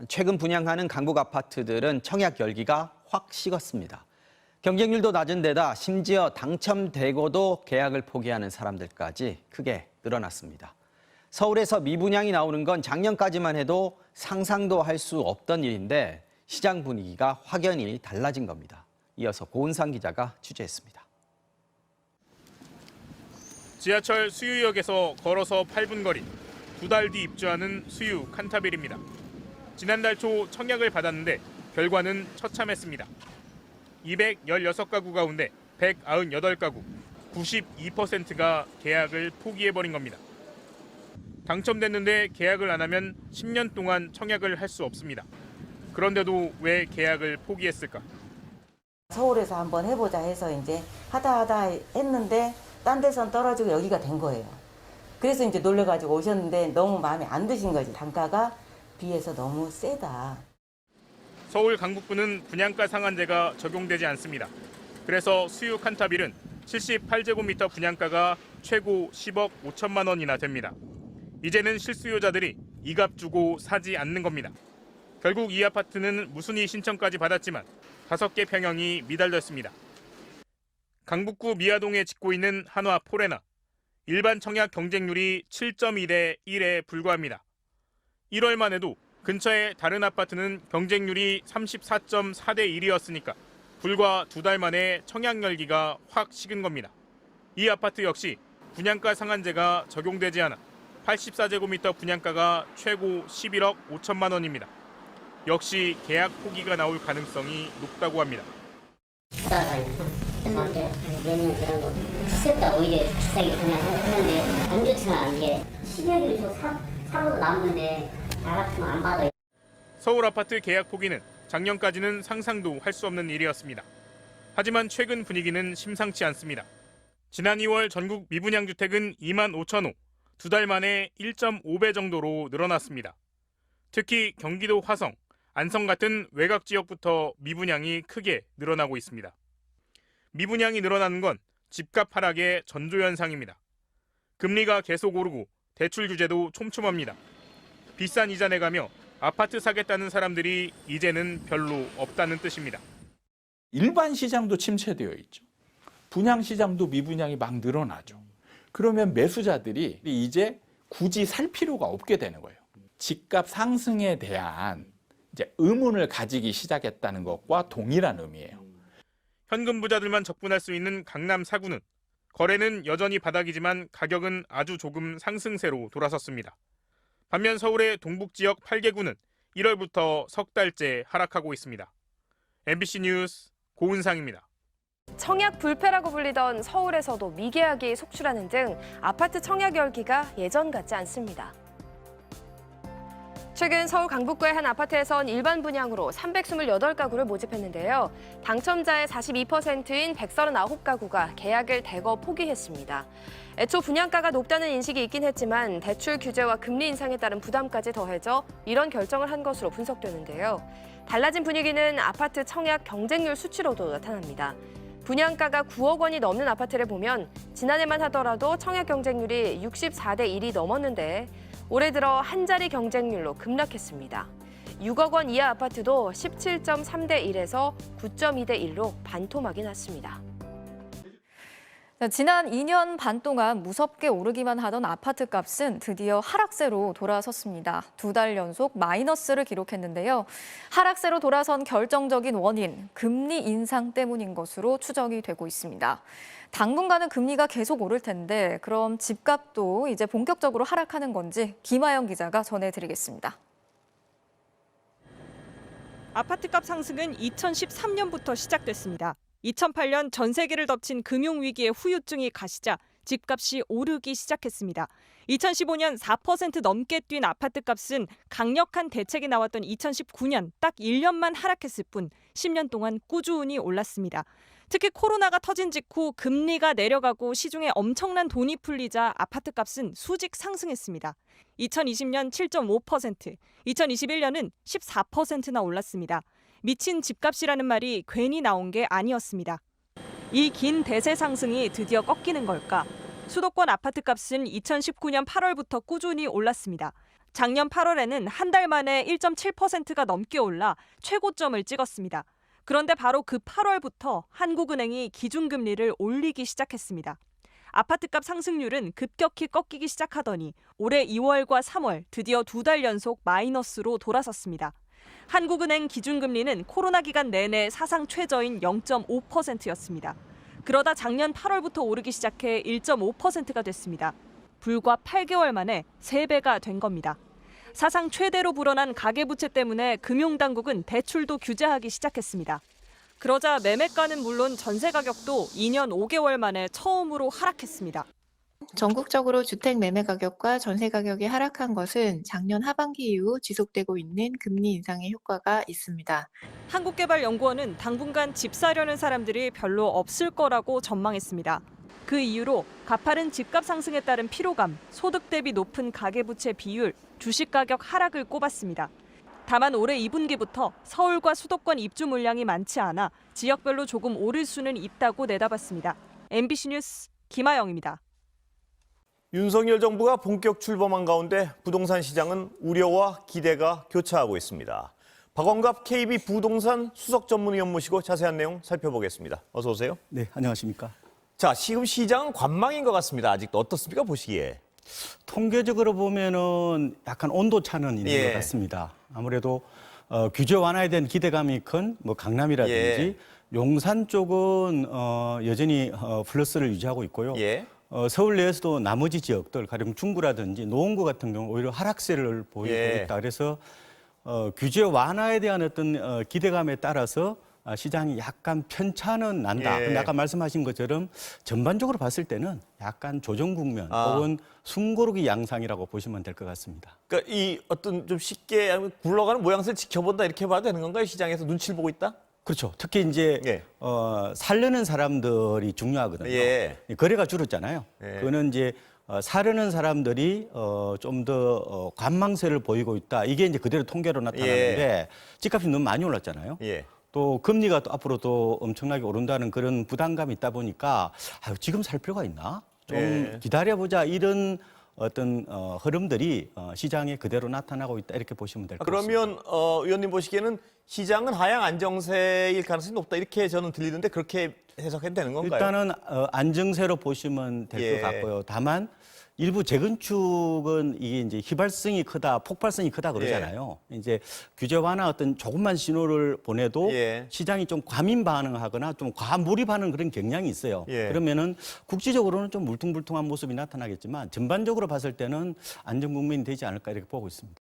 최근 분양하는 강북 아파트들은 청약 열기가 확 식었습니다. 경쟁률도 낮은 데다 심지어 당첨되고도 계약을 포기하는 사람들까지 크게 늘어났습니다. 서울에서 미분양이 나오는 건 작년까지만 해도 상상도 할 수 없던 일인데 시장 분위기가 확연히 달라진 겁니다. 이어서 고은상 기자가 취재했습니다. 지하철 수유역에서 걸어서 8분 거리, 2달 뒤 입주하는 수유 칸타빌입니다. 지난달 초 청약을 받았는데 결과는 처참했습니다. 216가구 가운데 198가구, 92%가 계약을 포기해버린 겁니다. 당첨됐는데 계약을 안 하면 10년 동안 청약을 할 수 없습니다. 그런데도 왜 계약을 포기했을까? 서울에서 한번 해보자 해서 이제 하다 했는데 딴 데선 떨어지고 여기가 된 거예요. 그래서 이제 놀래가지고 오셨는데 너무 마음에 안 드신 거지. 단가가 비해서 너무 세다. 서울 강북구는 분양가 상한제가 적용되지 않습니다. 그래서 수유 칸타빌은 78제곱미터 분양가가 최고 10억 5천만 원이나 됩니다. 이제는 실수요자들이 이 값 주고 사지 않는 겁니다. 결국 이 아파트는 무순위 신청까지 받았지만 5개 평형이 미달렸습니다. 강북구 미아동에 짓고 있는 한화 포레나. 일반 청약 경쟁률이 7.2대 1에 불과합니다. 1월만 해도 근처의 다른 아파트는 경쟁률이 34.4대 1이었으니까 불과 2달 만에 청약 열기가 확 식은 겁니다. 이 아파트 역시 분양가 상한제가 적용되지 않아 84제곱미터 분양가가 최고 11억 5천만 원입니다. 역시 계약 포기가 나올 가능성이 높다고 합니다. 매년 그런 거 시세보다 오히려 비싸게 하는데 안 좋지만 이게 10여개를 좀 사고도 남는데 나 같으면 안 받아요. 서울 아파트 계약 포기는 작년까지는 상상도 할 수 없는 일이었습니다. 하지만 최근 분위기는 심상치 않습니다. 지난 2월 전국 미분양 주택은 2만 5천 호, 2달 만에 1.5배 정도로 늘어났습니다. 특히 경기도 화성, 안성 같은 외곽 지역부터 미분양이 크게 늘어나고 있습니다. 미분양이 늘어나는 건 집값 하락의 전조현상입니다. 금리가 계속 오르고 대출 규제도 촘촘합니다. 비싼 이자 내가며 아파트 사겠다는 사람들이 이제는 별로 없다는 뜻입니다. 일반 시장도 침체되어 있죠. 분양 시장도 미분양이 막 늘어나죠. 그러면 매수자들이 이제 굳이 살 필요가 없게 되는 거예요. 집값 상승에 대한 이제 의문을 가지기 시작했다는 것과 동일한 의미예요. 현금 부자들만 접근할 수 있는 강남 4구는 거래는 여전히 바닥이지만 가격은 아주 조금 상승세로 돌아섰습니다. 반면 서울의 동북 지역 8개구는 1월부터 석 달째 하락하고 있습니다. MBC 뉴스 고은상입니다. 청약 불패라고 불리던 서울에서도 미계약이 속출하는 등 아파트 청약 열기가 예전 같지 않습니다. 최근 서울 강북구의 한 아파트에선 일반 분양으로 328가구를 모집했는데요. 당첨자의 42%인 139가구가 계약을 대거 포기했습니다. 애초 분양가가 높다는 인식이 있긴 했지만 대출 규제와 금리 인상에 따른 부담까지 더해져 이런 결정을 한 것으로 분석되는데요. 달라진 분위기는 아파트 청약 경쟁률 수치로도 나타납니다. 분양가가 9억 원이 넘는 아파트를 보면 지난해만 하더라도 청약 경쟁률이 64대 1이 넘었는데 올해 들어 한 자리 경쟁률로 급락했습니다. 6억 원 이하 아파트도 17.3대 1에서 9.2대 1로 반토막이 났습니다. 지난 2년 반 동안 무섭게 오르기만 하던 아파트 값은 드디어 하락세로 돌아섰습니다. 2달 연속 마이너스를 기록했는데요. 하락세로 돌아선 결정적인 원인, 금리 인상 때문인 것으로 추정이 되고 있습니다. 당분간은 금리가 계속 오를 텐데 그럼 집값도 이제 본격적으로 하락하는 건지 김하영 기자가 전해드리겠습니다. 아파트값 상승은 2013년부터 시작됐습니다. 2008년 전 세계를 덮친 금융위기의 후유증이 가시자 집값이 오르기 시작했습니다. 2015년 4% 넘게 뛴 아파트값은 강력한 대책이 나왔던 2019년 딱 1년만 하락했을 뿐 10년 동안 꾸준히 올랐습니다. 특히 코로나가 터진 직후 금리가 내려가고 시중에 엄청난 돈이 풀리자 아파트값은 수직 상승했습니다. 2020년 7.5%, 2021년은 14%나 올랐습니다. 미친 집값이라는 말이 괜히 나온 게 아니었습니다. 이 긴 대세 상승이 드디어 꺾이는 걸까? 수도권 아파트값은 2019년 8월부터 꾸준히 올랐습니다. 작년 8월에는 한 달 만에 1.7%가 넘게 올라 최고점을 찍었습니다. 그런데 바로 그 8월부터 한국은행이 기준금리를 올리기 시작했습니다. 아파트값 상승률은 급격히 꺾이기 시작하더니 올해 2월과 3월 드디어 2달 연속 마이너스로 돌아섰습니다. 한국은행 기준금리는 코로나 기간 내내 사상 최저인 0.5%였습니다. 그러다 작년 8월부터 오르기 시작해 1.5%가 됐습니다. 불과 8개월 만에 3배가 된 겁니다. 사상 최대로 불어난 가계부채 때문에 금융당국은 대출도 규제하기 시작했습니다. 그러자 매매가는 물론 전세 가격도 2년 5개월 만에 처음으로 하락했습니다. 전국적으로 주택 매매 가격과 전세 가격이 하락한 것은 작년 하반기 이후 지속되고 있는 금리 인상의 효과가 있습니다. 한국개발연구원은 당분간 집 사려는 사람들이 별로 없을 거라고 전망했습니다. 그 이유로 가파른 집값 상승에 따른 피로감, 소득 대비 높은 가계부채 비율, 주식 가격 하락을 꼽았습니다. 다만 올해 2분기부터 서울과 수도권 입주 물량이 많지 않아 지역별로 조금 오를 수는 있다고 내다봤습니다. MBC 뉴스 김아영입니다. 윤석열 정부가 본격 출범한 가운데 부동산 시장은 우려와 기대가 교차하고 있습니다. 박원갑 KB 부동산 수석 전문위원 모시고 자세한 내용 살펴보겠습니다. 어서 오세요. 네, 안녕하십니까. 자, 지금 시장은 관망인 것 같습니다. 아직도 어떻습니까, 보시기에? 통계적으로 보면은 약간 온도차는 있는 것 같습니다. 아무래도 규제 완화에 대한 기대감이 큰 뭐 강남이라든지 용산 쪽은 여전히 플러스를 유지하고 있고요. 서울 내에서도 나머지 지역들, 가령 중구라든지 노원구 같은 경우 오히려 하락세를 보이고 있다. 그래서 규제 완화에 대한 어떤 기대감에 따라서 시장이 약간 편차는 난다. 근데 아까 말씀하신 것처럼 전반적으로 봤을 때는 약간 조정 국면 혹은 숨고르기 양상이라고 보시면 될 것 같습니다. 그러니까 이 어떤 좀 쉽게 굴러가는 모양새를 지켜본다 이렇게 봐도 되는 건가요? 시장에서 눈치를 보고 있다? 그렇죠. 특히 이제 살려는 사람들이 중요하거든요. 거래가 줄었잖아요. 그거는 이제 사려는 사람들이 좀 더 관망세를 보이고 있다. 이게 이제 그대로 통계로 나타나는데 집값이 너무 많이 올랐잖아요. 또 금리가 또 앞으로 또 엄청나게 오른다는 그런 부담감이 있다 보니까 지금 살 필요가 있나? 좀 기다려보자 이런 어떤 흐름들이 시장에 그대로 나타나고 있다 이렇게 보시면 될 것 같습니다. 그러면 의원님 보시기에는 시장은 하향 안정세일 가능성이 높다 이렇게 저는 들리는데 그렇게 해석해도 되는 건가요? 일단은 안정세로 보시면 될 것 같고요. 다만 일부 재건축은 이게 이제 휘발성이 크다, 폭발성이 크다 그러잖아요. 이제 규제 완화 어떤 조금만 신호를 보내도 시장이 좀 과민 반응하거나 좀 과몰입하는 그런 경향이 있어요. 그러면은 국지적으로는 좀 물퉁물퉁한 모습이 나타나겠지만 전반적으로 봤을 때는 안정 국면이 되지 않을까 이렇게 보고 있습니다.